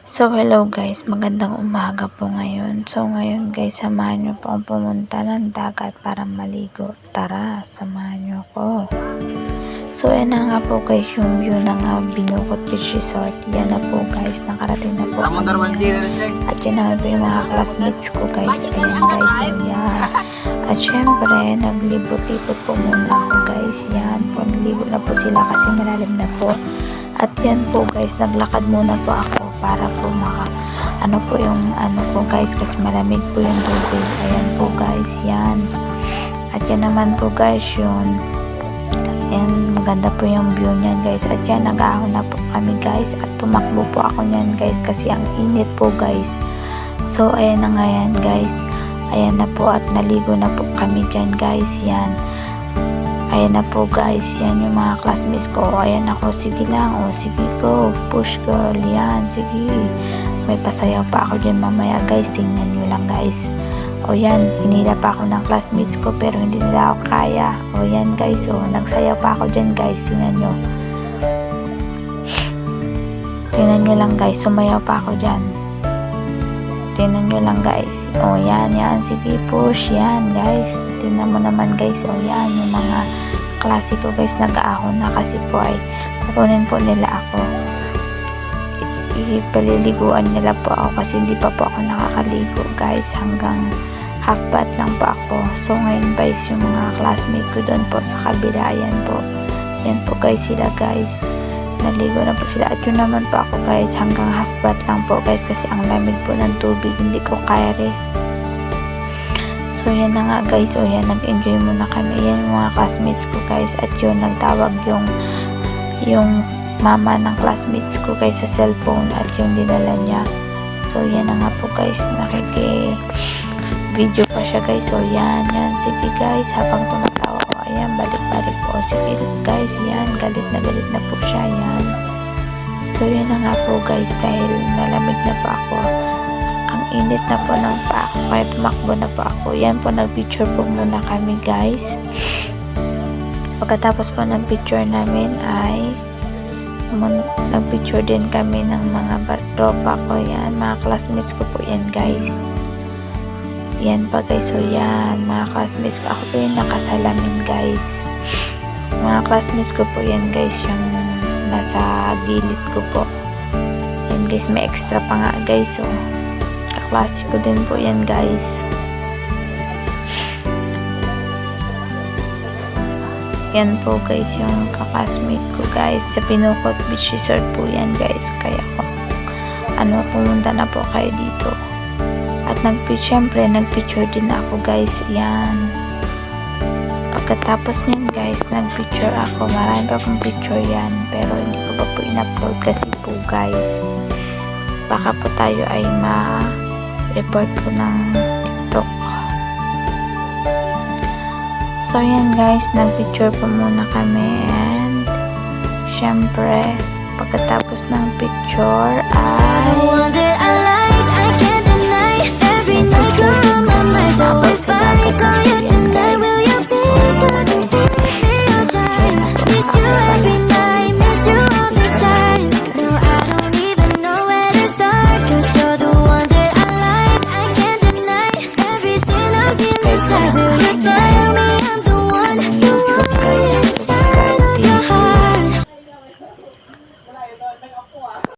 So hello guys, magandang umaga po ngayon. So ngayon guys, samahan nyo po akong pumunta ng dagat para maligo. Tara, samahan nyo ko. So yan na nga po guys, yung view ng Binukot Beach Resort. Yan na po guys, nakarating na po kami. At yan na po yung mga classmates ko guys. Ayan guys, so yan. At syempre, naglibot-libot po muna ako guys. Yan po, naligo na po sila kasi malalim na po. At yan po guys, naglakad muna po ako para po ano po guys, kasi malamig po yung tubig. Ayan po guys, yan. At yan naman po guys, yun. Yan, maganda po yung view niyan guys. At yan, nag-ahon na po kami guys. At tumakbo po ako niyan guys kasi ang init po guys. So ayan na nga yan guys. Ayan na po at naligo na po kami dyan guys. Yan. Ayan na po guys, yan yung mga classmates ko. Ayan ako, sige lang, o sige go, push girl, yan, sige. May pasayaw pa ako dyan mamaya guys, tingnan nyo lang guys. O yan, hinila pa ako ng classmates ko pero hindi nila ako kaya. O yan guys, o nagsayaw pa ako dyan guys, tingnan nyo. Tingnan nyo lang guys, sumayaw pa ako dyan. Tingnan nyo lang guys. O yan, sige push, yan guys. Tingnan mo naman guys, o yan yung mga klase ko guys, nag-aahon na kasi po ay kukunin po nila ako. Paliliguan nila po ako kasi hindi pa po ako nakakaligo guys, hanggang half bath lang po ako. So ngayon guys, yung mga classmate ko doon po sa kabila, yan po. Yan po guys sila guys. Naligo na po sila. At yun naman po ako guys, hanggang half bath lang po guys kasi ang lamig po ng tubig, hindi ko kaya rin. So yan na nga guys, o yan, nag-enjoy muna kami. Yan yung mga classmates ko guys. At yun, nagtawag yung mama ng classmates ko guys sa cellphone at yung dinala niya. So yan na nga po guys, nakiki-video pa siya guys. So yan, sige guys, habang tumatawa ko, ayan, balik-balik po. Sige guys, yan, galit na po siya, yan. So yan na nga po guys, dahil nalamig na po ako, ang init na po ng pa ako, kaya tumakbo na po ako. Yan po, nag-picture po muna kami guys. Pagkatapos po ng picture namin ay nag-picture din kami ng mga tropa ko, yan, mga classmates ko po yan guys. Yan pa guys, so yan, mga classmates ko. Ako po yung nakasalamin guys. Mga classmates ko po yan guys, yung nasa gilid ko po. Yan guys, may extra pa nga guys, so kaklase ko din po yan guys. Yan po guys, yung kaklasmate ko guys sa Binukot Beach Resort po yan guys. Kaya po pumunta na po kayo dito. At syempre nagpicture din ako guys, yan. Pagkatapos niyan guys, nagpicture ako. Marami pa pong picture yan, pero hindi ko pa po in-upload kasi po guys, baka po tayo ay ma-report po ng TikTok. So yan guys, nagpicture po muna kami. And syempre, pagkatapos ng picture ay abot sa dagat na yan guys.